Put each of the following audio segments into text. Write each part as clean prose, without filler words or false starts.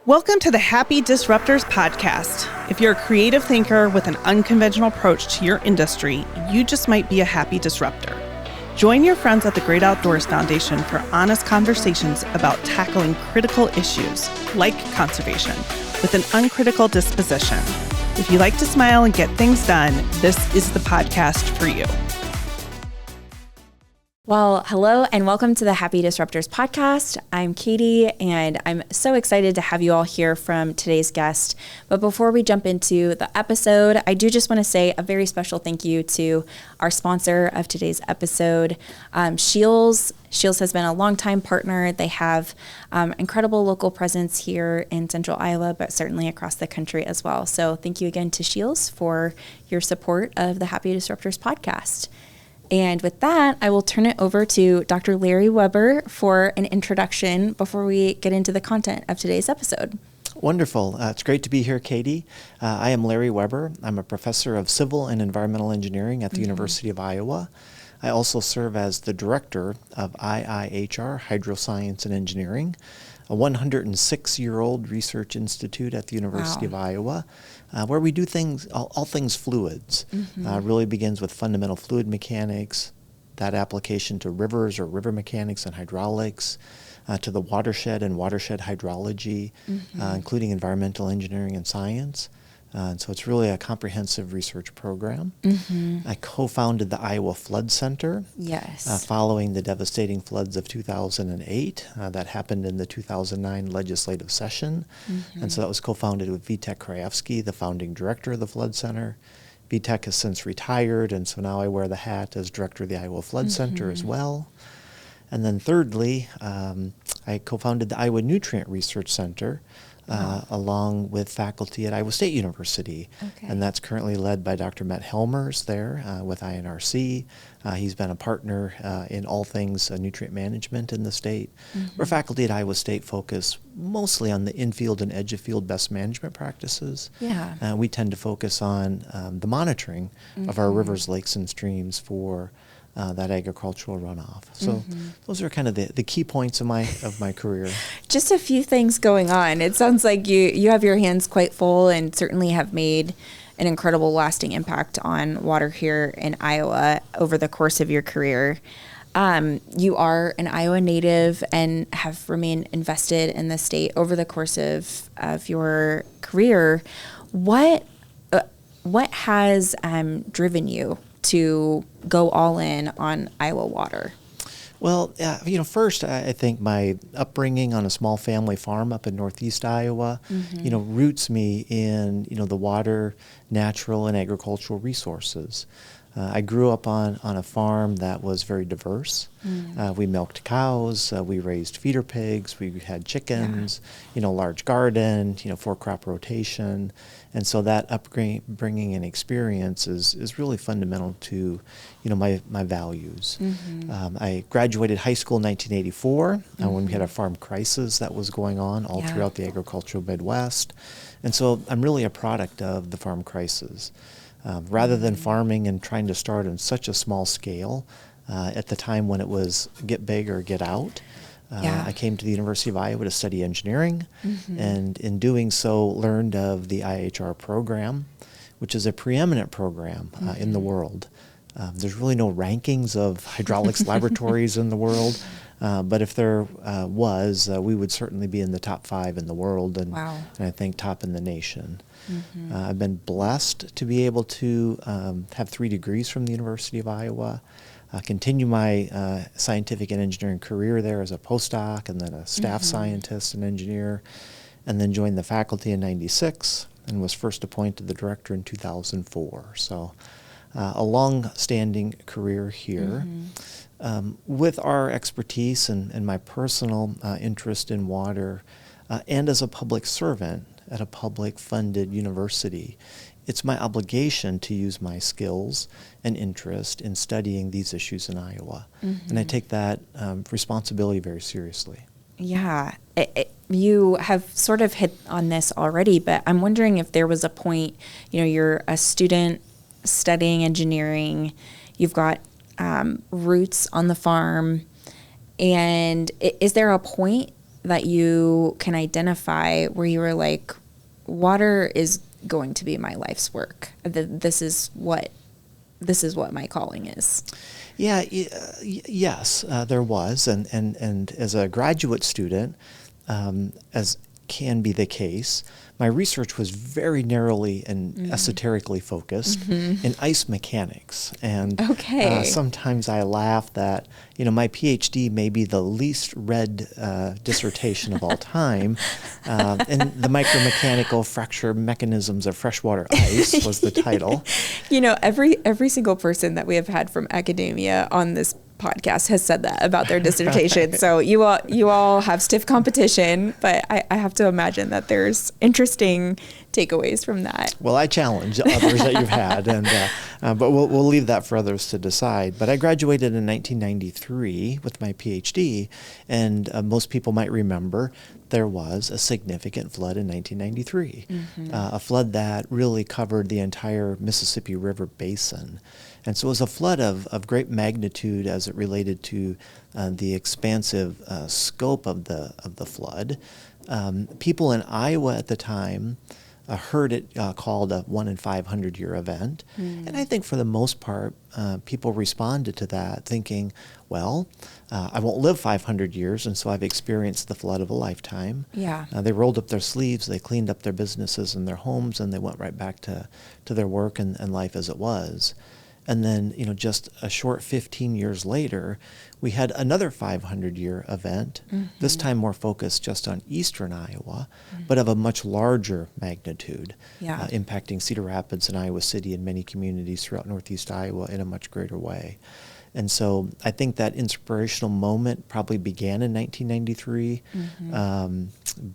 Welcome to the Happy Disruptors podcast. If you're a creative thinker with an unconventional approach to your industry, you just might be a happy disruptor. Join your friends at the Great Outdoors Foundation for honest conversations about tackling critical issues like conservation with an uncritical disposition. If you like to smile and get things done, this is the podcast for you. Well, hello and welcome to the Happy Disruptors podcast. I'm Katie and I'm so excited to have you all hear from today's guest. But before we jump into the episode, I do just want to say a very special thank you to our sponsor of today's episode, Scheels. Scheels has been a longtime partner. They have incredible local presence here in Central Iowa, but certainly across the country as well. So thank you again to Scheels for your support of the Happy Disruptors podcast. And with that, I will turn it over to Dr. Larry Weber for an introduction before we get into the content of today's episode. Wonderful. It's great to be here, Katie. I am Larry Weber. I'm a professor of civil and environmental engineering at the University of Iowa. I also serve as the director of IIHR, Hydroscience and Engineering, a 106-year-old research institute at the University of Iowa, where we do things, all things fluids. Really begins with fundamental fluid mechanics, that application to rivers or river mechanics and hydraulics, to the watershed and watershed hydrology, including environmental engineering and science. And so it's really a comprehensive research program. I co-founded the Iowa Flood Center following the devastating floods of 2008 that happened in the 2009 legislative session. And so that was co-founded with Vitek Krajewski, the founding director of the Flood Center. Vitek has since retired, and so now I wear the hat as director of the Iowa Flood Center as well. And then thirdly, I co-founded the Iowa Nutrient Research Center, along with faculty at Iowa State University. And that's currently led by Dr. Matt Helmers there with INRC. He's been a partner in all things nutrient management in the state. We're faculty at Iowa State focus mostly on the infield and edge of field best management practices. We tend to focus on the monitoring of our rivers, lakes, and streams for that agricultural runoff. So those are kind of the key points of my career. Just a few things going on. It sounds like you have your hands quite full and certainly have made an incredible lasting impact on water here in Iowa over the course of your career. You are an Iowa native and have remained invested in the state over the course of your career. What has driven you to go all in on Iowa water? Well, first, I think my upbringing on a small family farm up in northeast Iowa, roots me in, the water, natural, and agricultural resources. I grew up on a farm that was very diverse. We milked cows, we raised feeder pigs, we had chickens, large garden, 4-crop rotation. And so that upbringing and experience is really fundamental to, my values. I graduated high school in 1984 when we had a farm crisis that was going on all throughout the agricultural Midwest. And so I'm really a product of the farm crisis. Rather than farming and trying to start on such a small scale, at the time when it was get big or get out, I came to the University of Iowa to study engineering, and in doing so learned of the IIHR program, which is a preeminent program in the world. There's really no rankings of hydraulics laboratories in the world, but if there was, we would certainly be in the top 5 in the world, and I think top in the nation. I've been blessed to be able to have 3 degrees from the University of Iowa, continue my scientific and engineering career there as a postdoc and then a staff scientist and engineer, and then joined the faculty in '96 and was first appointed the director in 2004. So a long-standing career here. With our expertise and my personal interest in water, and as a public servant at a public-funded university, it's my obligation to use my skills and interest in studying these issues in Iowa. And I take that responsibility very seriously. Yeah, you have sort of hit on this already, but I'm wondering if there was a point, you're a student studying engineering, you've got roots on the farm, and is there a point that you can identify where you were like, water is going to be my life's work? This is what my calling is. Yeah, yes, there was. And as a graduate student, as can be the case, my research was very narrowly and esoterically focused in ice mechanics. And sometimes I laugh that, my PhD may be the least read dissertation of all time. And the micromechanical fracture mechanisms of freshwater ice was the title. Every single person that we have had from academia on this podcast has said that about their dissertation. So you all have stiff competition, but I have to imagine that there's interesting takeaways from that. Well, I challenge others that you've had, but we'll leave that for others to decide. But I graduated in 1993 with my PhD, and most people might remember there was a significant flood in 1993, a flood that really covered the entire Mississippi River basin. And so it was a flood of great magnitude as it related to the expansive scope of the flood. People in Iowa at the time heard it called a 1 in 500 year event. And I think for the most part, people responded to that thinking, well, I won't live 500 years, and so I've experienced the flood of a lifetime. Yeah. They rolled up their sleeves, they cleaned up their businesses and their homes, and they went right back to their work and life as it was. And then, just a short 15 years later, we had another 500-year event, this time more focused just on eastern Iowa, but of a much larger magnitude, impacting Cedar Rapids and Iowa City and many communities throughout northeast Iowa in a much greater way. And so I think that inspirational moment probably began in 1993,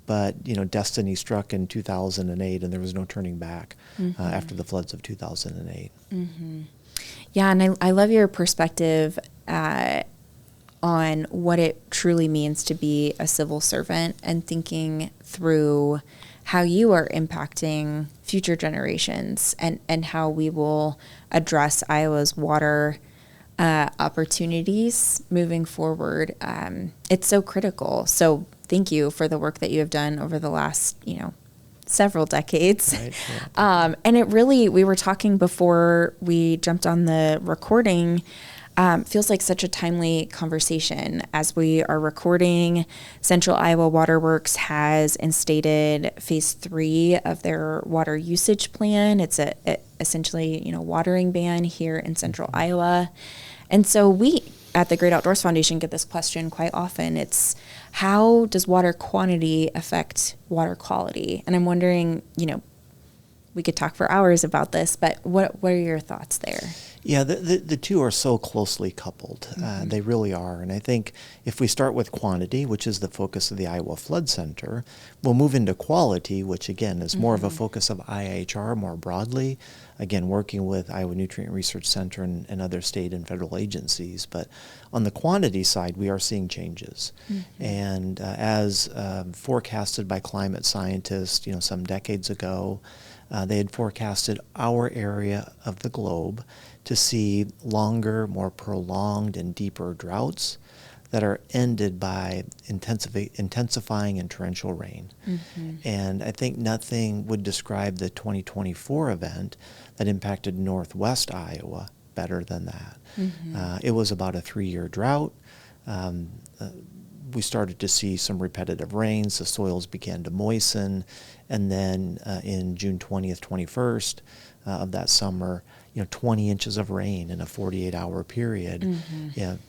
but destiny struck in 2008, and there was no turning back after the floods of 2008. Yeah, and I love your perspective on what it truly means to be a civil servant and thinking through how you are impacting future generations and how we will address Iowa's water opportunities moving forward. It's so critical. So thank you for the work that you have done over the last, several decades. Right, yeah. And it really, we were talking before we jumped on the recording, feels like such a timely conversation. As we are recording, Central Iowa Water Works has instated phase 3 of their water usage plan. It's essentially, watering ban here in Central Iowa. And so we at the Great Outdoors Foundation get this question quite often. It's, how does water quantity affect water quality? And I'm wondering, we could talk for hours about this, but what are your thoughts there? Yeah, the two are so closely coupled. They really are. And I think if we start with quantity, which is the focus of the Iowa Flood Center, we'll move into quality, which again is more of a focus of IHR more broadly, again working with Iowa Nutrient Research Center and other state and federal agencies. But on the quantity side, we are seeing changes. And as forecasted by climate scientists, some decades ago, they had forecasted our area of the globe to see longer, more prolonged, and deeper droughts that are ended by intensifying and torrential rain. And I think nothing would describe the 2024 event that impacted northwest Iowa better than that. It was about a 3-year drought. We started to see some repetitive rains. The soils began to moisten. And then in June 20th, 21st of that summer, 20 inches of rain in a 48-hour period,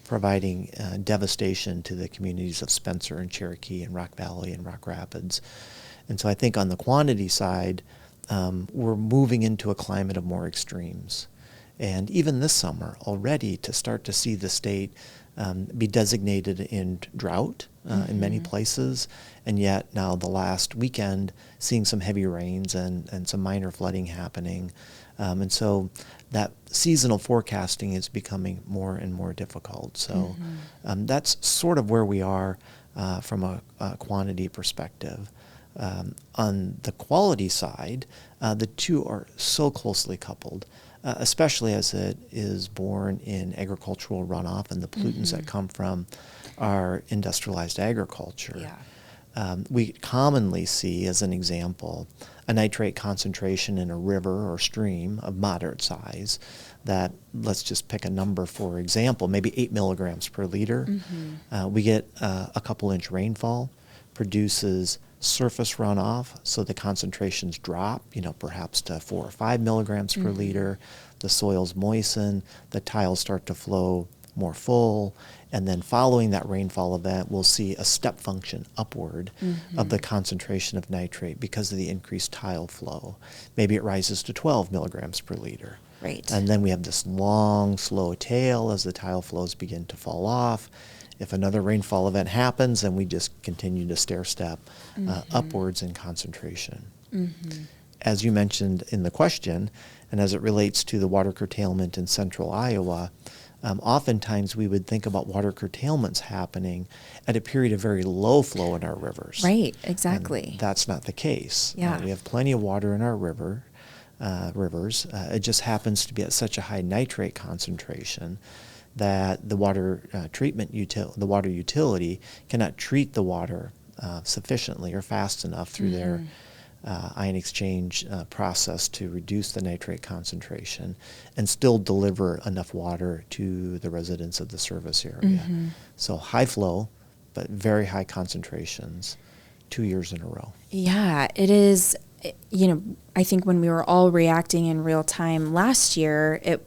providing devastation to the communities of Spencer and Cherokee and Rock Valley and Rock Rapids. And so I think on the quantity side, we're moving into a climate of more extremes. And even this summer already to start to see the state be designated in drought in many places, and yet now the last weekend seeing some heavy rains and some minor flooding happening. And so that seasonal forecasting is becoming more and more difficult. So that's sort of where we are from a quantity perspective. On the quality side, the two are so closely coupled, especially as it is born in agricultural runoff and the pollutants that come from our industrialized agriculture. we commonly see, as an example, a nitrate concentration in a river or stream of moderate size that, let's just pick a number for example, maybe 8 milligrams per liter. We get a couple inch rainfall, produces surface runoff, so the concentrations drop, perhaps to 4 or 5 milligrams per liter. The soils moisten, the tiles start to flow more full, and then following that rainfall event, we'll see a step function upward of the concentration of nitrate because of the increased tile flow. Maybe it rises to 12 milligrams per liter. Right. And then we have this long, slow tail as the tile flows begin to fall off. If another rainfall event happens, then we just continue to stair-step upwards in concentration. As you mentioned in the question, and as it relates to the water curtailment in central Iowa, oftentimes we would think about water curtailments happening at a period of very low flow in our rivers. Right, exactly. And that's not the case. Yeah. We have plenty of water in our rivers. It just happens to be at such a high nitrate concentration that the water the water utility cannot treat the water sufficiently or fast enough through their ion exchange process to reduce the nitrate concentration and still deliver enough water to the residents of the service area. So high flow, but very high concentrations 2 years in a row. Yeah, it is. I think when we were all reacting in real time last year, it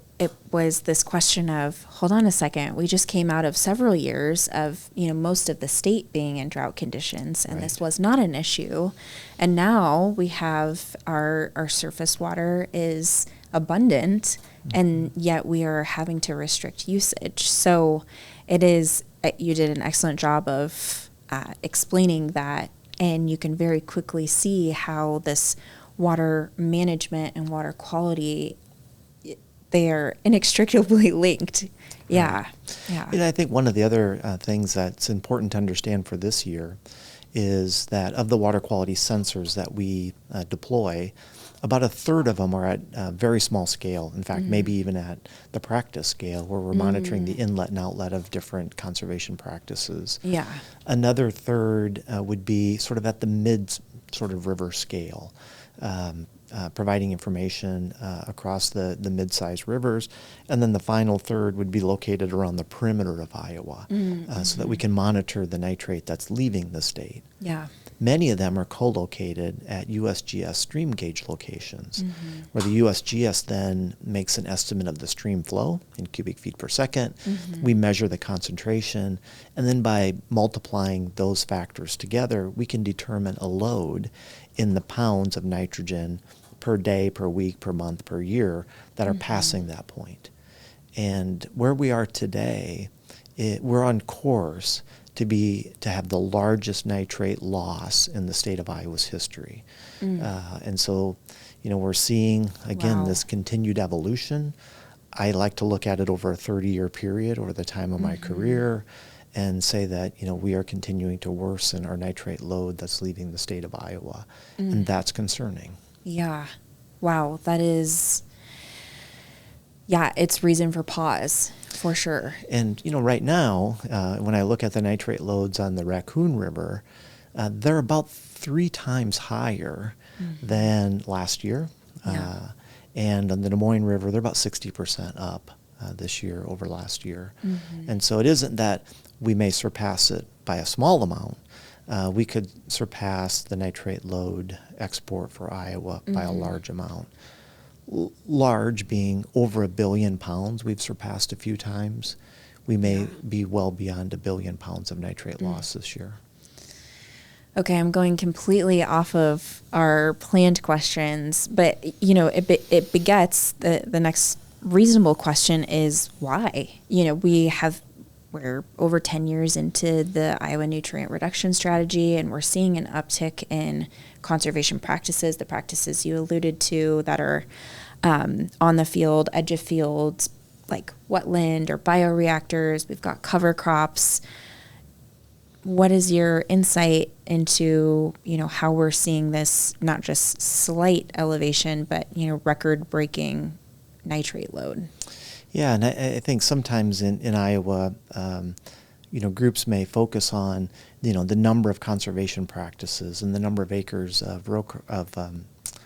was this question of, hold on a second, we just came out of several years of, most of the state being in drought conditions, and this was not an issue. And now we have our surface water is abundant, and yet we are having to restrict usage. So it is, you did an excellent job of explaining that, and you can very quickly see how this water management and water quality, they are inextricably linked. Yeah. And I think one of the other things that's important to understand for this year is that of the water quality sensors that we deploy, about a third of them are at a very small scale. In fact, maybe even at the practice scale, where we're monitoring the inlet and outlet of different conservation practices. Yeah. Another third would be sort of at the mid sort of river scale. Providing information across the mid-sized rivers. And then the final third would be located around the perimeter of Iowa so that we can monitor the nitrate that's leaving the state. Yeah. Many of them are co-located at USGS stream gauge locations, where the USGS then makes an estimate of the stream flow in cubic feet per second. We measure the concentration, and then by multiplying those factors together, we can determine a load in the pounds of nitrogen per day, per week, per month, per year that are passing that point. And where we are today, we're on course to have the largest nitrate loss in the state of Iowa's history. And so, we're seeing, again, this continued evolution. I like to look at it over a 30-year period, over the time of my career, and say that, we are continuing to worsen our nitrate load that's leaving the state of Iowa. And that's concerning. Yeah. Wow. That is, it's reason for pause, for sure. And, right now, when I look at the nitrate loads on the Raccoon River, they're about 3 times higher than last year. And on the Des Moines River, they're about 60% up this year over last year. And so it isn't that we may surpass it by a small amount. We could surpass the nitrate load export for Iowa by a large amount. Large being over 1 billion pounds, we've surpassed a few times. We may be well beyond 1 billion pounds of nitrate loss this year. Okay, I'm going completely off of our planned questions, but it begets the next reasonable question is why? We're over 10 years into the Iowa Nutrient Reduction Strategy, and we're seeing an uptick in conservation practices, the practices you alluded to that are on the field, edge of fields, like wetland or bioreactors. We've got cover crops. What is your insight into, how we're seeing this, not just slight elevation, but, record-breaking nitrate load? Yeah, and I think sometimes in Iowa, groups may focus on, the number of conservation practices and the number of acres of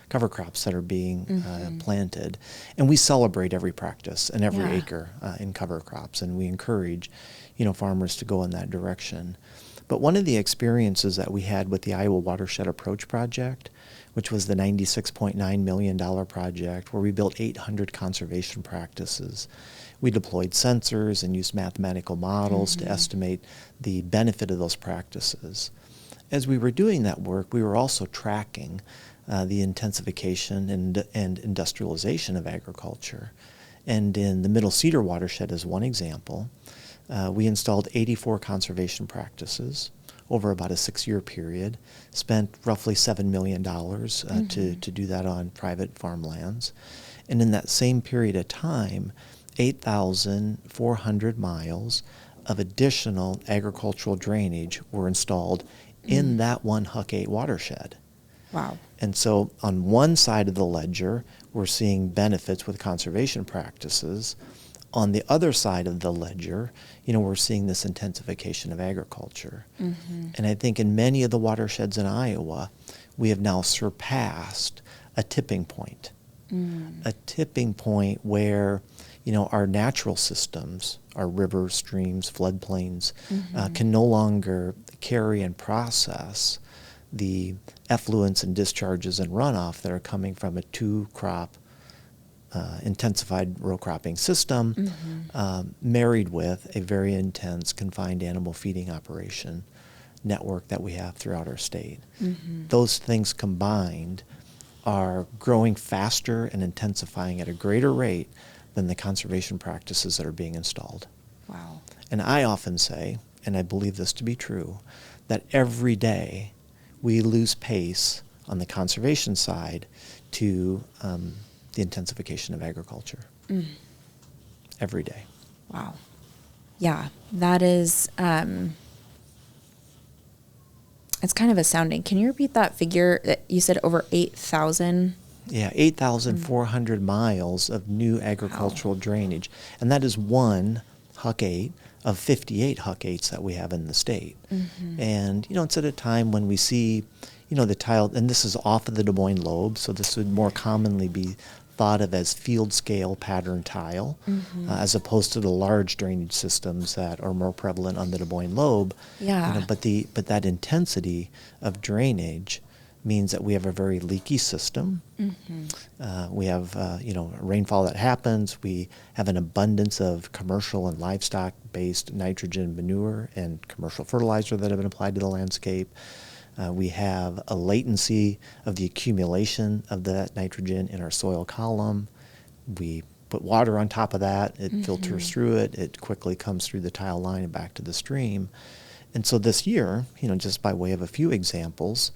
cover crops that are being planted. And we celebrate every practice and every acre in cover crops, and we encourage, farmers to go in that direction. But one of the experiences that we had with the Iowa Watershed Approach Project, which was the $96.9 million project where we built 800 conservation practices. We deployed sensors and used mathematical models to estimate the benefit of those practices. As we were doing that work, we were also tracking the intensification and industrialization of agriculture. And in the Middle Cedar watershed, as one example, we installed 84 conservation practices over about a 6-year period, spent roughly $7 million to do that on private farmlands. And in that same period of time, 8,400 miles of additional agricultural drainage were installed in that one Huck 8 watershed. Wow. And so on one side of the ledger, we're seeing benefits with conservation practices. On the other side of the ledger, we're seeing this intensification of agriculture. And I think in many of the watersheds in Iowa, we have now surpassed a tipping point. A tipping point where, our natural systems, our rivers, streams, floodplains, can no longer carry and process the effluents and discharges and runoff that are coming from a 2-crop intensified row cropping system, married with a very intense confined animal feeding operation network that we have throughout our state. Those things combined are growing faster and intensifying at a greater rate than the conservation practices that are being installed. Wow. And I often say, and I believe this to be true, that every day we lose pace on the conservation side to the intensification of agriculture. Every day. Wow. Yeah, that is, it's kind of astounding. Can you repeat that figure that you said over 8,000? Yeah, 8,400 miles of new agricultural drainage. And that is one Huck 8 of 58 Huck 8s that we have in the state. And, it's at a time when we see, the tile, and this is off of the Des Moines lobe, so this would more commonly be thought of as field scale pattern tile, as opposed to the large drainage systems that are more prevalent on the Des Moines lobe. Yeah. But that intensity of drainage means that we have a very leaky system. We have rainfall that happens. We have an abundance of commercial and livestock-based nitrogen manure and commercial fertilizer that have been applied to the landscape. We have a latency of the accumulation of that nitrogen in our soil column. We put water on top of that. It filters through it. It quickly comes through the tile line and back to the stream. And so this year, just by way of a few examples,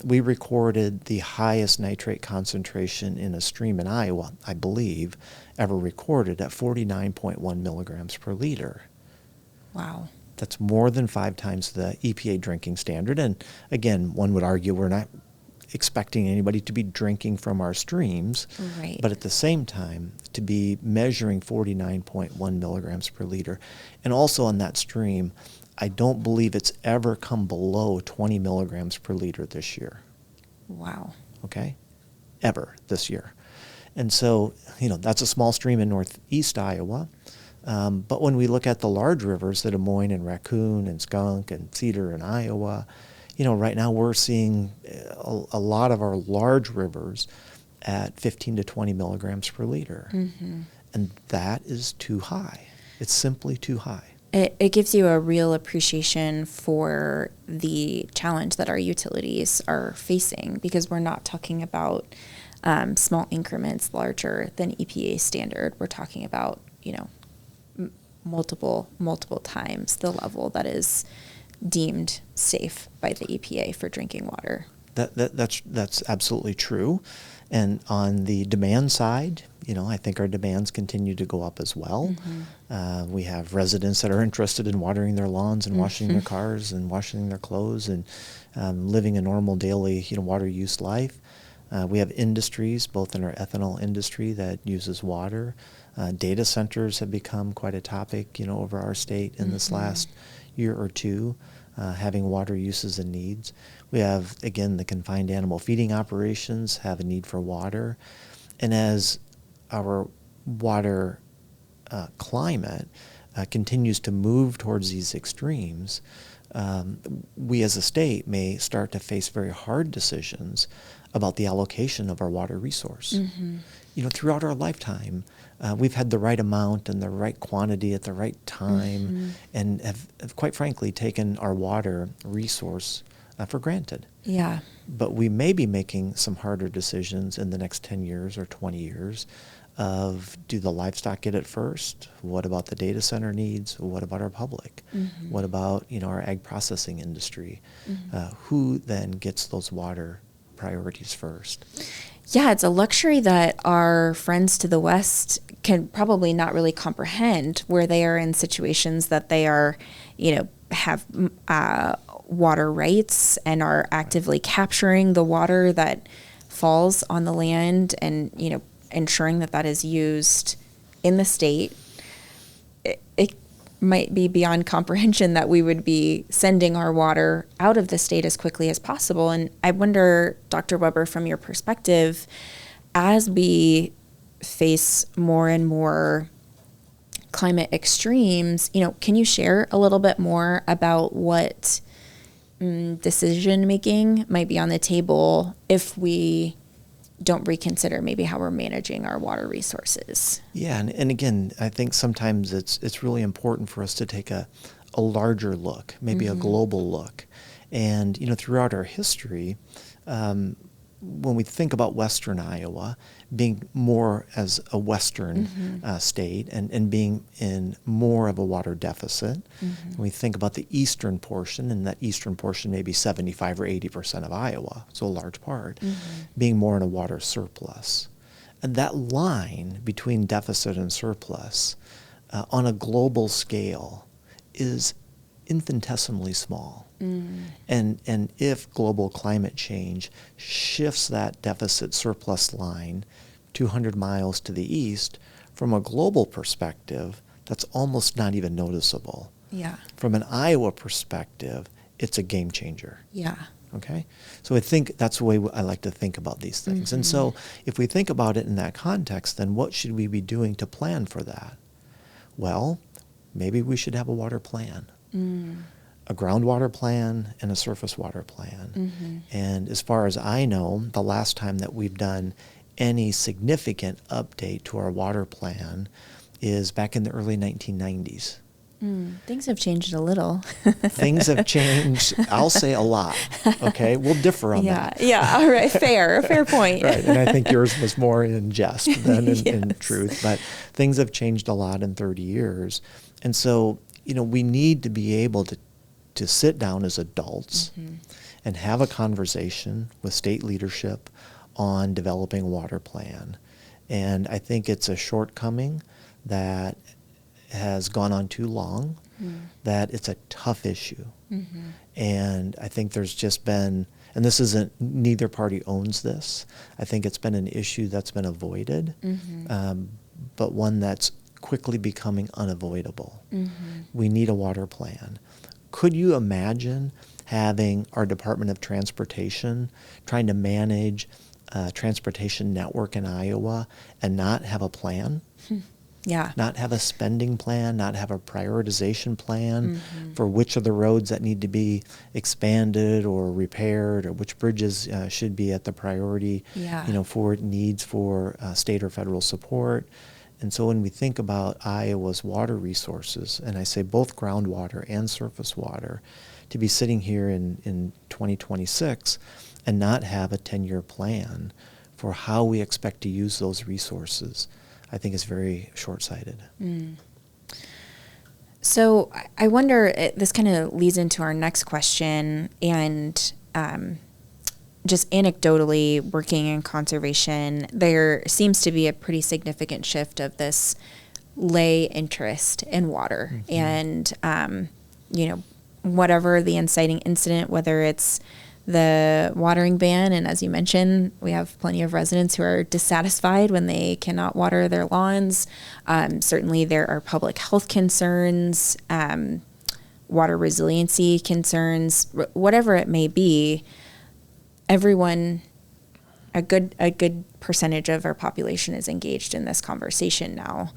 we recorded the highest nitrate concentration in a stream in Iowa, I believe, ever recorded at 49.1 milligrams per liter. Wow. That's more than 5 times the EPA drinking standard. And again, one would argue we're not expecting anybody to be drinking from our streams. Right. But at the same time, to be measuring 49.1 milligrams per liter. And also on that stream, I don't believe it's ever come below 20 milligrams per liter this year. Wow. Okay? Ever this year. And so, that's a small stream in northeast Iowa. But when we look at the large rivers, the Des Moines and Raccoon and Skunk and Cedar in Iowa, right now we're seeing a lot of our large rivers at 15 to 20 milligrams per liter. And that is too high. It's simply too high. It gives you a real appreciation for the challenge that our utilities are facing, because we're not talking about small increments larger than EPA standard. We're talking about, multiple times the level that is deemed safe by the EPA for drinking water. That's absolutely true. And on the demand side, I think our demands continue to go up as well. We have residents that are interested in watering their lawns and washing their cars and washing their clothes and living a normal daily, water use life. We have industries, both in our ethanol industry that uses water, Data centers have become quite a topic, over our state in this last year or two, having water uses and needs. We have, again, the confined animal feeding operations have a need for water. And as our water climate continues to move towards these extremes, we as a state may start to face very hard decisions about the allocation of our water resource. Throughout our lifetime, we've had the right amount and the right quantity at the right time, and have quite frankly taken our water resource for granted. Yeah. But we may be making some harder decisions in the next 10 years or 20 years of, do the livestock get it first? What about the data center needs? What about our public? What about, our ag processing industry? Who then gets those water priorities first? Yeah, it's a luxury that our friends to the west can probably not really comprehend, where they are in situations that they are, have water rights and are actively capturing the water that falls on the land and, ensuring that that is used in the state. It might be beyond comprehension that we would be sending our water out of the state as quickly as possible. And I wonder, Dr. Weber, from your perspective, as we face more and more climate extremes, can you share a little bit more about what decision making might be on the table if we don't reconsider maybe how we're managing our water resources? Yeah, and again, I think sometimes it's really important for us to take a larger look, maybe a global look. And, throughout our history, when we think about Western Iowa being more as a Western state and being in more of a water deficit, when we think about the eastern portion, and that eastern portion may be 75 or 80% of Iowa, so a large part, being more in a water surplus. And that line between deficit and surplus on a global scale is infinitesimally small. And if global climate change shifts that deficit surplus line 200 miles to the east, from a global perspective, that's almost not even noticeable. Yeah. From an Iowa perspective, it's a game changer. Yeah. Okay? So I think that's the way I like to think about these things. And so if we think about it in that context, then what should we be doing to plan for that? Well, maybe we should have a water plan. A groundwater plan and a surface water plan. And as far as I know, the last time that we've done any significant update to our water plan is back in the early 1990s. Things have changed a little. Things have changed, I'll say a lot. Okay, we'll differ on that. Yeah, all right, fair point. Right, and I think yours was more in jest than in truth. But things have changed a lot in 30 years. And so, we need to be able to sit down as adults and have a conversation with state leadership on developing a water plan. And I think it's a shortcoming that has gone on too long, that it's a tough issue. And I think there's just been, and this isn't, neither party owns this, I think it's been an issue that's been avoided, but one that's quickly becoming unavoidable. We need a water plan. Could you imagine having our Department of Transportation trying to manage a transportation network in Iowa and not have a plan? Yeah. Not have a spending plan, not have a prioritization plan for which of the roads that need to be expanded or repaired, or which bridges should be at the priority, for needs for state or federal support. And so when we think about Iowa's water resources, and I say both groundwater and surface water, to be sitting here in 2026 and not have a 10-year plan for how we expect to use those resources, I think is very short-sighted. So I wonder, this kind of leads into our next question, and just anecdotally working in conservation, there seems to be a pretty significant shift of this lay interest in water. And, whatever the inciting incident, whether it's the watering ban. And as you mentioned, we have plenty of residents who are dissatisfied when they cannot water their lawns. Certainly there are public health concerns, water resiliency concerns, whatever it may be. Everyone, a good percentage of our population is engaged in this conversation now.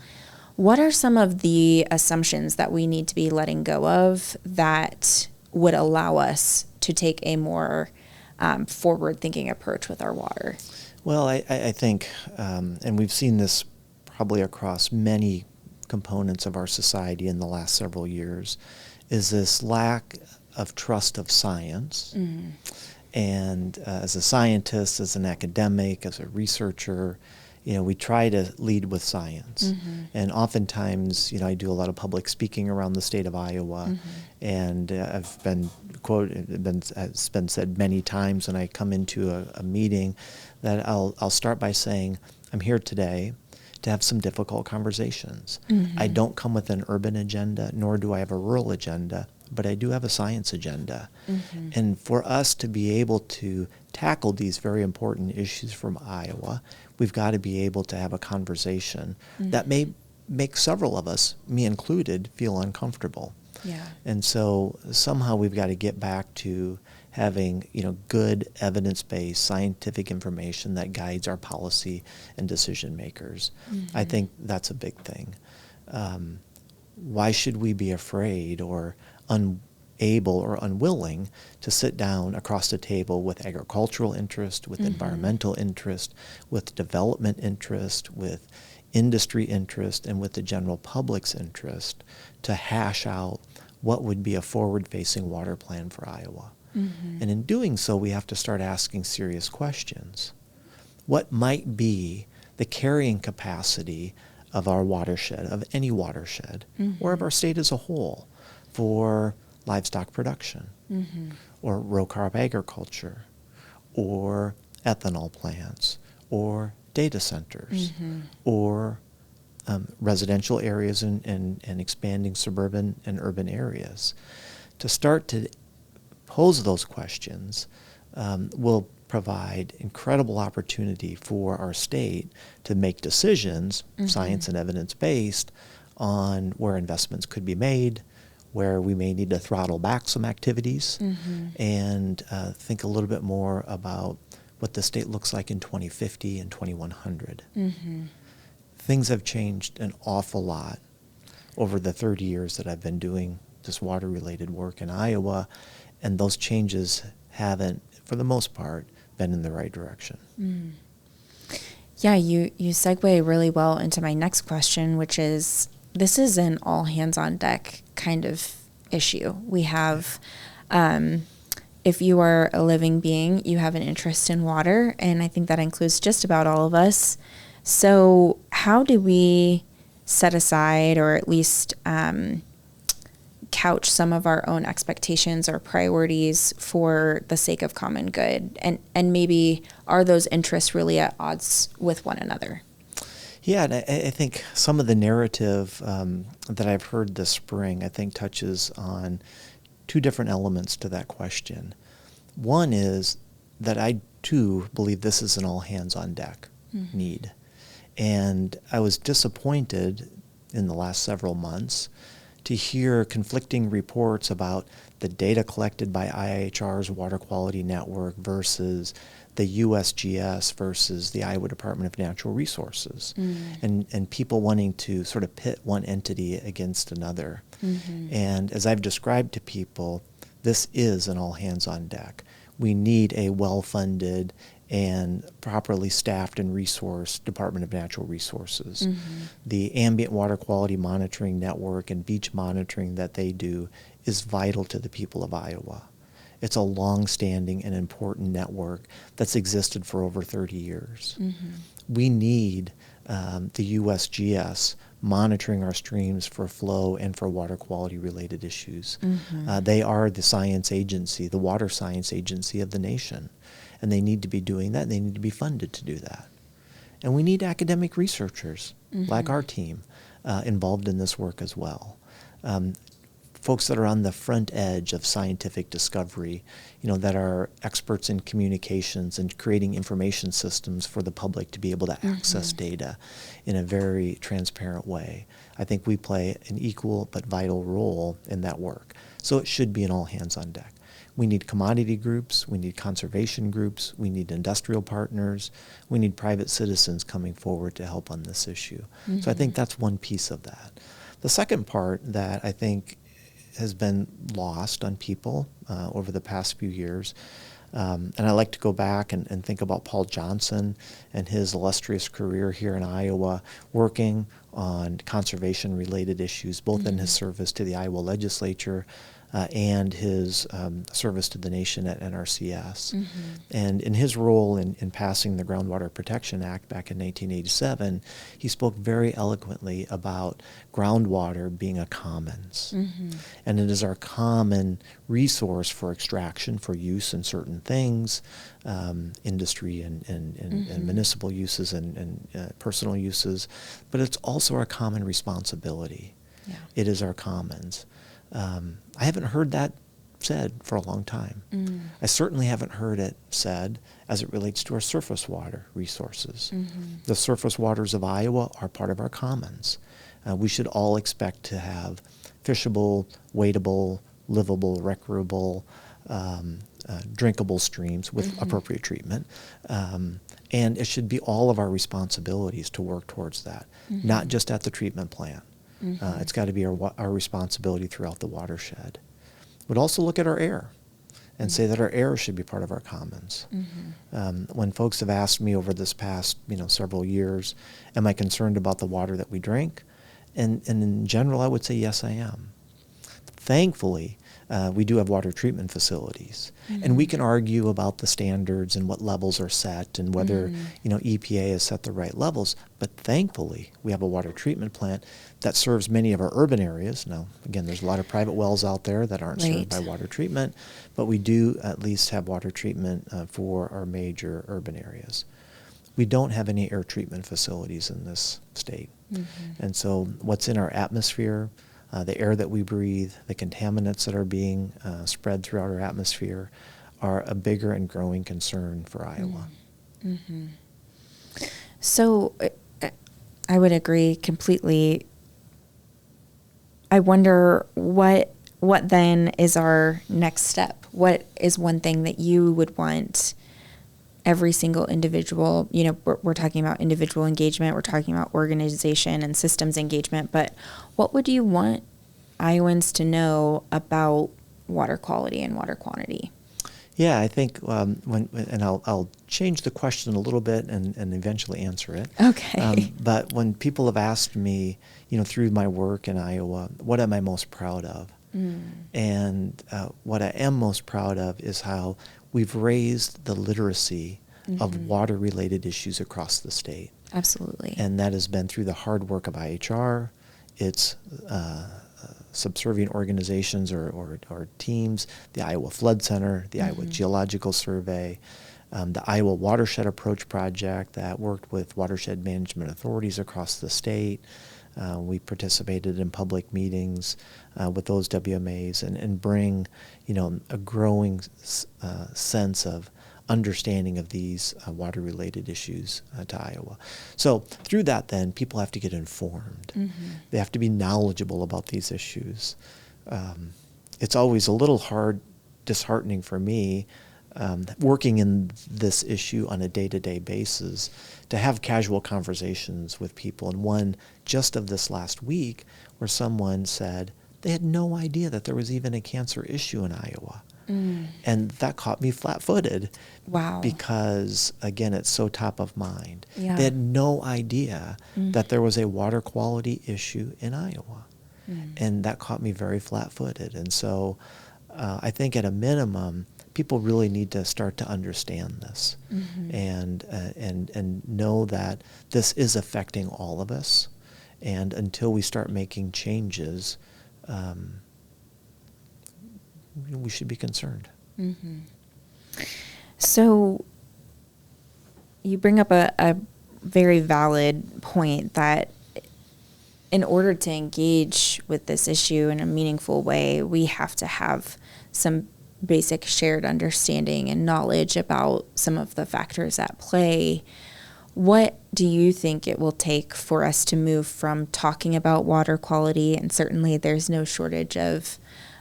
What are some of the assumptions that we need to be letting go of that would allow us to take a more forward-thinking approach with our water? Well, I think, and we've seen this probably across many components of our society in the last several years, is this lack of trust of science. Mm-hmm. And as a scientist, as an academic, as a researcher, we try to lead with science. Mm-hmm. And oftentimes, I do a lot of public speaking around the state of Iowa. Mm-hmm. And I've been quoted, it's been said many times when I come into a meeting that I'll start by saying, I'm here today to have some difficult conversations. Mm-hmm. I don't come with an urban agenda, nor do I have a rural agenda, but I do have a science agenda. Mm-hmm. And for us to be able to tackle these very important issues from Iowa, we've got to be able to have a conversation that may make several of us, me included, feel uncomfortable. Yeah. And so somehow we've got to get back to having, good evidence-based scientific information that guides our policy and decision makers. Mm-hmm. I think that's a big thing. Why should we be afraid or unable or unwilling to sit down across the table with agricultural interest, with environmental interest, with development interest, with industry interest, and with the general public's interest to hash out what would be a forward-facing water plan for Iowa? Mm-hmm. And in doing so, we have to start asking serious questions. What might be the carrying capacity of our watershed, of any watershed, or of our state as a whole, for livestock production, or row-crop agriculture, or ethanol plants, or data centers, or residential areas and expanding suburban and urban areas? To start to pose those questions will provide incredible opportunity for our state to make decisions, science and evidence-based, on where investments could be made, where we may need to throttle back some activities, and think a little bit more about what the state looks like in 2050 and 2100. Things have changed an awful lot over the 30 years that I've been doing this water-related work in Iowa, and those changes haven't, for the most part, been in the right direction. Yeah, you segue really well into my next question, which is, this is an all hands on deck kind of issue. We have, if you are a living being, you have an interest in water, and I think that includes just about all of us. So how do we set aside, or at least couch some of our own expectations or priorities for the sake of common good? And maybe are those interests really at odds with one another? Yeah, and I think some of the narrative that I've heard this spring, I think, touches on two different elements to that question. One is that I, too, believe this is an all-hands-on-deck need. And I was disappointed in the last several months to hear conflicting reports about the data collected by IHR's Water Quality Network versus the USGS versus the Iowa Department of Natural Resources, and people wanting to sort of pit one entity against another. And as I've described to people, this is an all-hands-on-deck. We need a well-funded and properly staffed and resourced Department of Natural Resources. The ambient water quality monitoring network and beach monitoring that they do is vital to the people of Iowa. It's a long-standing and important network that's existed for over 30 years. We need the USGS monitoring our streams for flow and for water quality related issues. They are the science agency, the water science agency of the nation. And they need to be doing that, and they need to be funded to do that. And we need academic researchers, like our team, involved in this work as well. folks that are on the front edge of scientific discovery, that are experts in communications and creating information systems for the public to be able to access data in a very transparent way. I think we play an equal but vital role in that work. So it should be an all hands on deck. We need commodity groups, we need conservation groups, we need industrial partners, we need private citizens coming forward to help on this issue. So I think that's one piece of that. The second part that I think has been lost on people over the past few years, and I like to go back and think about Paul Johnson and his illustrious career here in Iowa, working on conservation-related issues, both in his service to the Iowa legislature and his service to the nation at NRCS. And in his role in passing the Groundwater Protection Act back in 1987, he spoke very eloquently about groundwater being a commons. And it is our common resource for extraction, for use in certain things, industry and municipal uses and personal uses, but it's also our common responsibility. Yeah. It is our commons. I haven't heard that said for a long time. I certainly haven't heard it said as it relates to our surface water resources. The surface waters of Iowa are part of our commons. We should all expect to have fishable, wadeable, livable, recreable, drinkable streams with appropriate treatment. And it should be all of our responsibilities to work towards that, not just at the treatment plant. It's got to be our responsibility throughout the watershed. But also look at our air and say that our air should be part of our commons. When folks have asked me over this past several years, am I concerned about the water that we drink? And in general, I would say yes, I am. Thankfully, we do have water treatment facilities, and we can argue about the standards and what levels are set and whether EPA has set the right levels. But thankfully, we have a water treatment plant that serves many of our urban areas. Now, again, there's a lot of private wells out there that aren't served by water treatment, but we do at least have water treatment for our major urban areas. We don't have any air treatment facilities in this state, and so what's in our atmosphere, the air that we breathe, the contaminants that are being spread throughout our atmosphere are a bigger and growing concern for Iowa. So I would agree completely. I wonder what then is our next step? What is one thing that you would want every single individual, we're talking about individual engagement, we're talking about organization and systems engagement, but what would you want Iowans to know about water quality and water quantity? Yeah, I think I'll change the question a little bit and eventually answer it. Okay. But when people have asked me, through my work in Iowa, what am I most proud of? And what I am most proud of is how we've raised the literacy of water-related issues across the state. Absolutely. And that has been through the hard work of IHR, its subservient organizations or teams, the Iowa Flood Center, the Iowa Geological Survey, the Iowa Watershed Approach Project that worked with watershed management authorities across the state. We participated in public meetings with those WMAs and bring, a growing sense of understanding of these water-related issues to Iowa. So through that, then, people have to get informed. They have to be knowledgeable about these issues. It's always a little disheartening for me, working in this issue on a day-to-day basis, to have casual conversations with people. And one just of this last week where someone said they had no idea that there was even a cancer issue in Iowa. And that caught me flat-footed. Wow. Because, again, it's so top of mind. Yeah. They had no idea that there was a water quality issue in Iowa. And that caught me very flat-footed. And so I think at a minimum, people really need to start to understand this and know that this is affecting all of us. And until we start making changes, we should be concerned. So you bring up a very valid point that in order to engage with this issue in a meaningful way, we have to have some basic shared understanding and knowledge about some of the factors at play. What do you think it will take for us to move from talking about water quality? And certainly there's no shortage of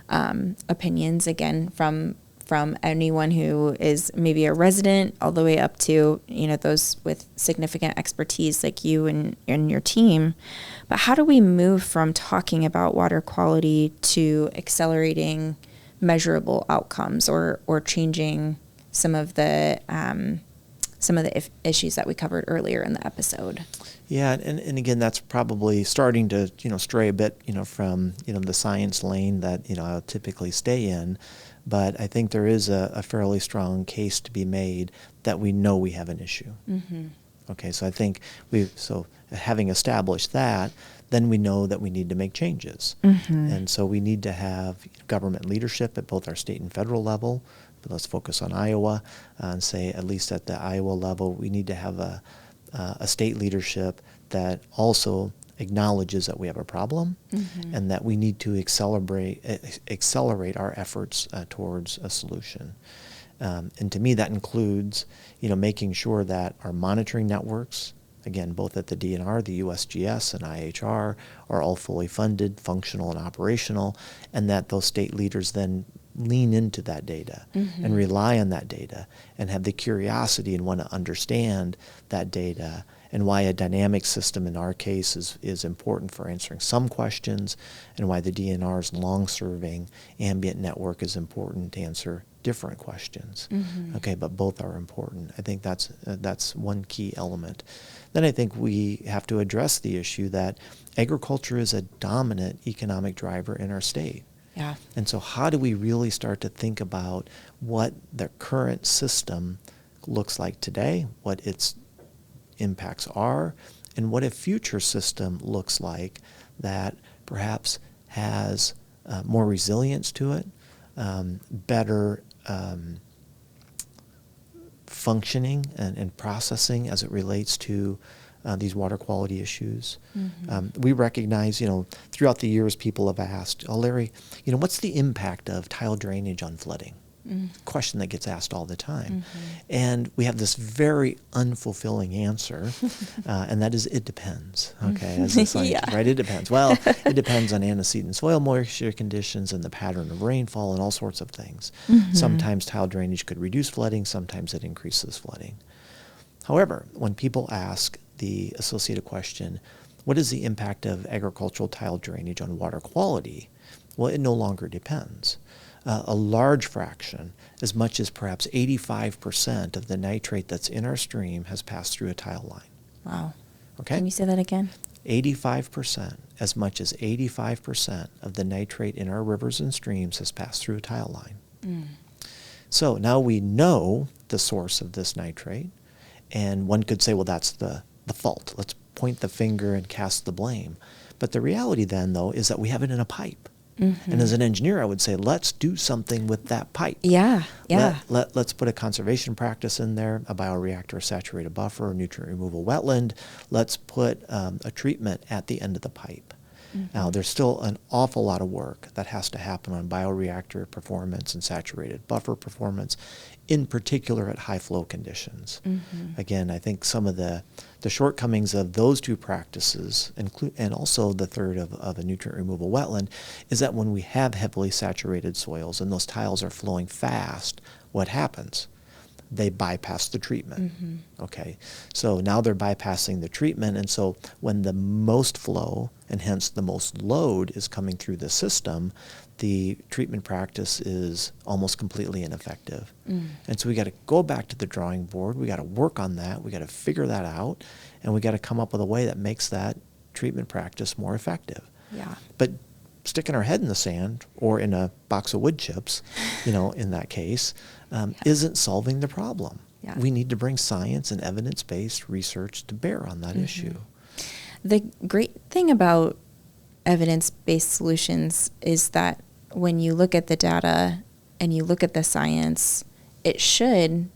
opinions, again, from anyone who is maybe a resident all the way up to, those with significant expertise like you and your team. But how do we move from talking about water quality to accelerating measurable outcomes or changing some of the issues that we covered earlier in the episode? Yeah, and again, that's probably starting to stray a bit from the science lane that I'll typically stay in, but I think there is a fairly strong case to be made that we know we have an issue. Mm-hmm. Okay, so I think having established that, then we know that we need to make changes, and so we need to have government leadership at both our state and federal level. But let's focus on Iowa and say, at least at the Iowa level, we need to have a state leadership that also acknowledges that we have a problem and that we need to accelerate our efforts towards a solution. And to me, that includes, making sure that our monitoring networks, again, both at the DNR, the USGS, and IHR, are all fully funded, functional, and operational, and that those state leaders then lean into that data and rely on that data and have the curiosity and want to understand that data and why a dynamic system in our case is important for answering some questions and why the DNR's long-serving ambient network is important to answer different questions. Okay, but both are important. I think that's one key element. Then I think we have to address the issue that agriculture is a dominant economic driver in our state. Yeah. And so how do we really start to think about what the current system looks like today, what its impacts are, and what a future system looks like that perhaps has more resilience to it, better functioning and processing as it relates to these water quality issues. We recognize, throughout the years, people have asked, "Oh, Larry, what's the impact of tile drainage on flooding?" Question that gets asked all the time. And we have this very unfulfilling answer, and that is, it depends. Okay, as a scientist, right? It depends. Well, it depends on antecedent soil moisture conditions and the pattern of rainfall and all sorts of things. Sometimes tile drainage could reduce flooding, sometimes it increases flooding. However, when people ask the associated question, what is the impact of agricultural tile drainage on water quality? Well, it no longer depends. A large fraction, as much as perhaps 85% of the nitrate that's in our stream has passed through a tile line. Wow. Okay? Can you say that again? 85%, as much as 85% of the nitrate in our rivers and streams has passed through a tile line. So now we know the source of this nitrate, and one could say, well, that's the fault. Let's point the finger and cast the blame. But the reality then, though, is that we have it in a pipe. And as an engineer, I would say, let's do something with that pipe. Yeah. Let's put a conservation practice in there, a bioreactor, saturated buffer, nutrient removal wetland. Let's put a treatment at the end of the pipe. Now, there's still an awful lot of work that has to happen on bioreactor performance and saturated buffer performance, in particular at high flow conditions. Again, I think some of the shortcomings of those two practices, and also the third of a nutrient removal wetland, is that when we have heavily saturated soils and those tiles are flowing fast, what happens? They bypass the treatment. Okay, so now they're bypassing the treatment, and so when the most flow and hence the most load is coming through the system, the treatment practice is almost completely ineffective. And so we got to go back to the drawing board. We got to work on that. We got to figure that out, and we got to come up with a way that makes that treatment practice more effective. Yeah. But sticking our head in the sand or in a box of wood chips, in that case, isn't solving the problem. Yeah. We need to bring science and evidence-based research to bear on that issue. The great thing about evidence-based solutions is that when you look at the data and you look at the science, it should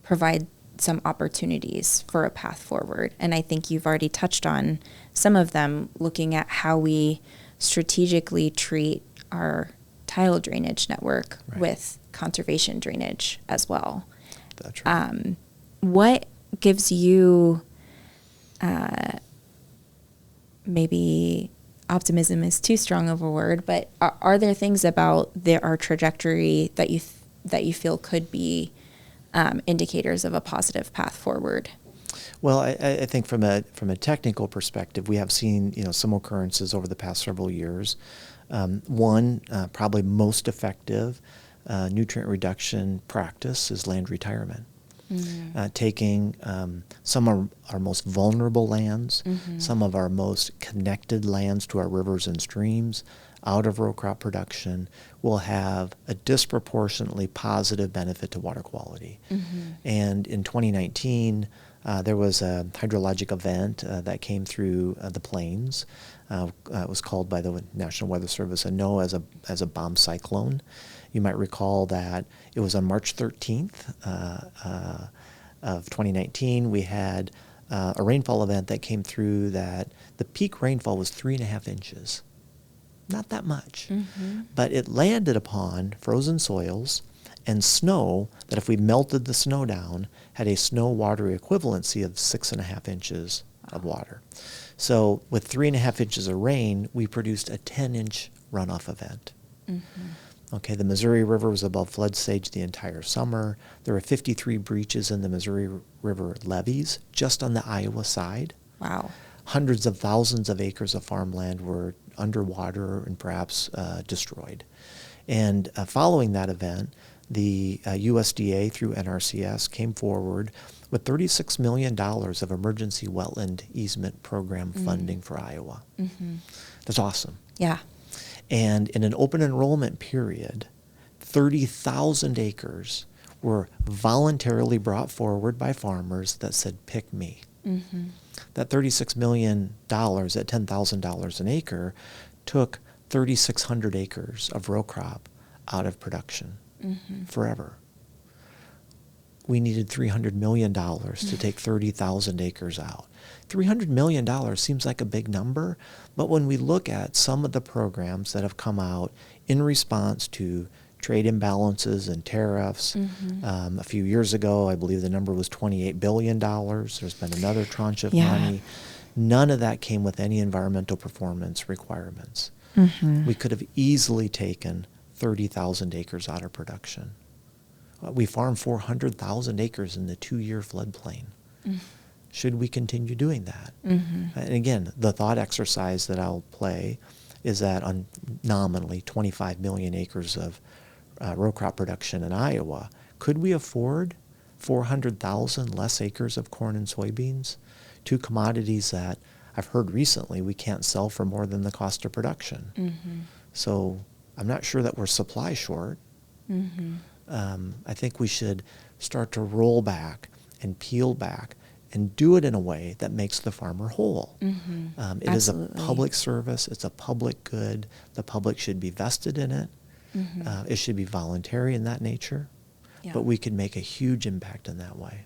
provide some opportunities for a path forward. And I think you've already touched on some of them, looking at how we strategically treat our tile drainage network with conservation drainage as well. That's right. What gives you maybe optimism is too strong of a word, but are there things about our trajectory that you feel could be indicators of a positive path forward? Well, I think from a technical perspective, we have seen some occurrences over the past several years. One probably most effective nutrient reduction practice is land retirement. Taking some of our most vulnerable lands, some of our most connected lands to our rivers and streams out of row crop production will have a disproportionately positive benefit to water quality. And in 2019, there was a hydrologic event that came through the plains. It was called by the National Weather Service a NOAA as a bomb cyclone. You might recall that it was on March 13th of 2019. We had a rainfall event that came through that the peak rainfall was 3.5 inches. Not that much. But it landed upon frozen soils and snow that if we melted the snow down had a snow water equivalency of 6.5 inches of water. So with 3.5 inches of rain, we produced a 10-inch runoff event. Okay, the Missouri River was above flood stage the entire summer. There were 53 breaches in the Missouri River levees just on the Iowa side. Wow. Hundreds of thousands of acres of farmland were underwater and perhaps destroyed. And following that event, the USDA through NRCS came forward with $36 million of emergency wetland easement program funding for Iowa. That's awesome. Yeah. And in an open enrollment period, 30,000 acres were voluntarily brought forward by farmers that said, pick me. That $36 million at $10,000 an acre took 3,600 acres of row crop out of production forever. We needed $300 million to take 30,000 acres out. $300 million seems like a big number, but when we look at some of the programs that have come out in response to trade imbalances and tariffs, a few years ago, I believe the number was $28 billion. There's been another tranche of money. None of that came with any environmental performance requirements. We could have easily taken 30,000 acres out of production. We farm 400,000 acres in the 2-year floodplain. Should we continue doing that? And again, the thought exercise that I'll play is that on nominally 25 million acres of row crop production in Iowa, could we afford 400,000 less acres of corn and soybeans? Two commodities that I've heard recently we can't sell for more than the cost of production. So I'm not sure that we're supply short. I think we should start to roll back and peel back and do it in a way that makes the farmer whole. It is a public service. It's a public good. The public should be vested in it. It should be voluntary in that nature. But we could make a huge impact in that way.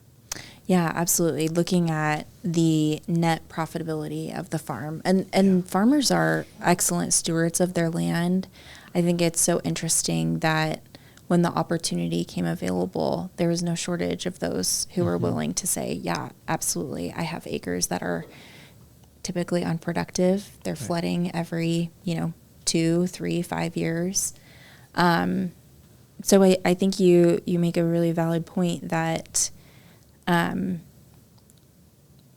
Yeah, absolutely. Looking at the net profitability of the farm. And farmers are excellent stewards of their land. I think it's so interesting that when the opportunity came available, there was no shortage of those who were willing to say, yeah, absolutely. I have acres that are typically unproductive. They're flooding every, 2, 3, 5 years. So I think you make a really valid point that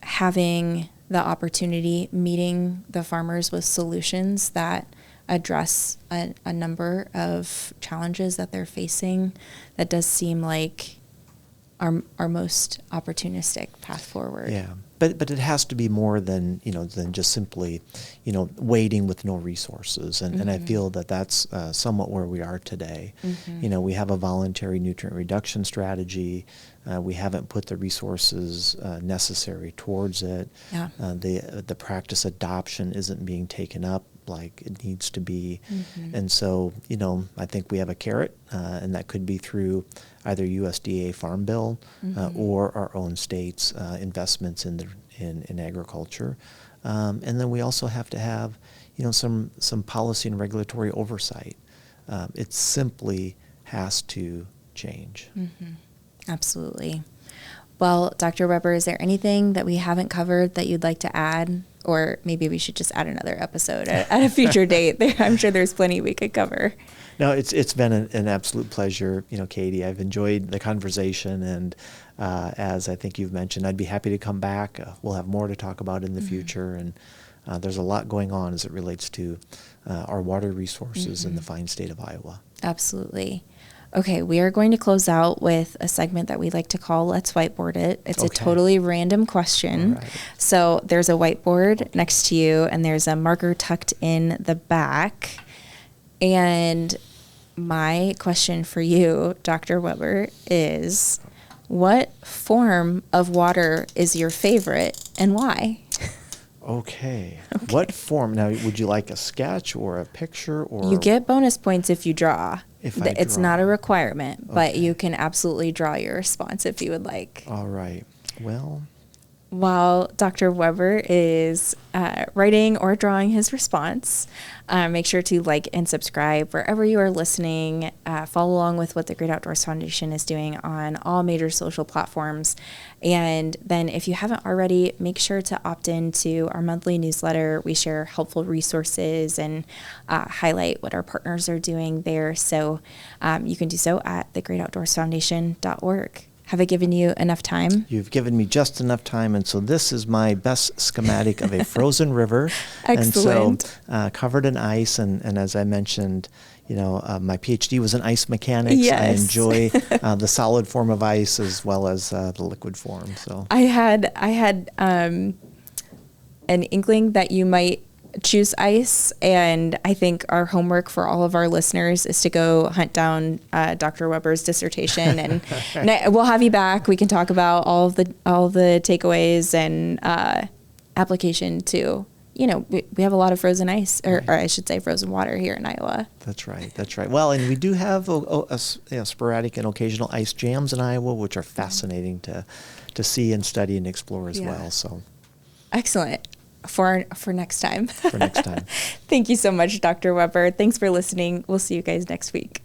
having the opportunity, meeting the farmers with solutions that address a number of challenges that they're facing, that does seem like our most opportunistic path forward. Yeah, but it has to be more than than just simply waiting with no resources, and I feel that that's somewhat where we are today. We have a voluntary nutrient reduction strategy. We haven't put the resources necessary towards it. The practice adoption isn't being taken up like it needs to be. And so, you know, I think we have a carrot, and that could be through either USDA Farm Bill or our own state's investments in agriculture. And then we also have to have, you know, some policy and regulatory oversight. It simply has to change. Absolutely. Well, Dr. Weber, is there anything that we haven't covered that you'd like to add? Or maybe we should just add another episode at a future date. I'm sure there's plenty we could cover. No, it's been an absolute pleasure, you know, Katie. I've enjoyed the conversation, and as I think you've mentioned, I'd be happy to come back. We'll have more to talk about in the future, and there's a lot going on as it relates to our water resources in the fine state of Iowa. Absolutely. Okay, we are going to close out with a segment that we like to call Let's Whiteboard It. It's a totally random question. All right. So there's a whiteboard next to you, and there's a marker tucked in the back. And my question for you, Dr. Weber, is what form of water is your favorite and why? Okay. What form? Now, would you like a sketch or a picture? Or You get bonus points if you draw. If I It's draw. not a requirement, but Okay. you can absolutely draw your response if you would like. All right. Well, While Dr. Weber is writing or drawing his response, make sure to like and subscribe wherever you are listening. Follow along with what the Great Outdoors Foundation is doing on all major social platforms. And then if you haven't already, make sure to opt into our monthly newsletter. We share helpful resources and highlight what our partners are doing there. So you can do so at thegreatoutdoorsfoundation.org. Have I given you enough time? you've given me just enough time, and so this is my best schematic of a frozen river. Excellent. And so covered in ice, and as I mentioned, you know, my PhD was in ice mechanics. Yes. I enjoy the solid form of ice as well as the liquid form. So I had an inkling that you might choose ice, and I think our homework for all of our listeners is to go hunt down Dr. Weber's dissertation, and we'll have you back. We can talk about all the takeaways and application to. You know, we have a lot of frozen ice, or I should say frozen water here in Iowa. That's right. That's right. Well, and we do have sporadic and occasional ice jams in Iowa, which are fascinating to see and study and explore as well. So Excellent. For next time. for next time. Thank you so much, Dr. Weber. Thanks for listening. We'll see you guys next week.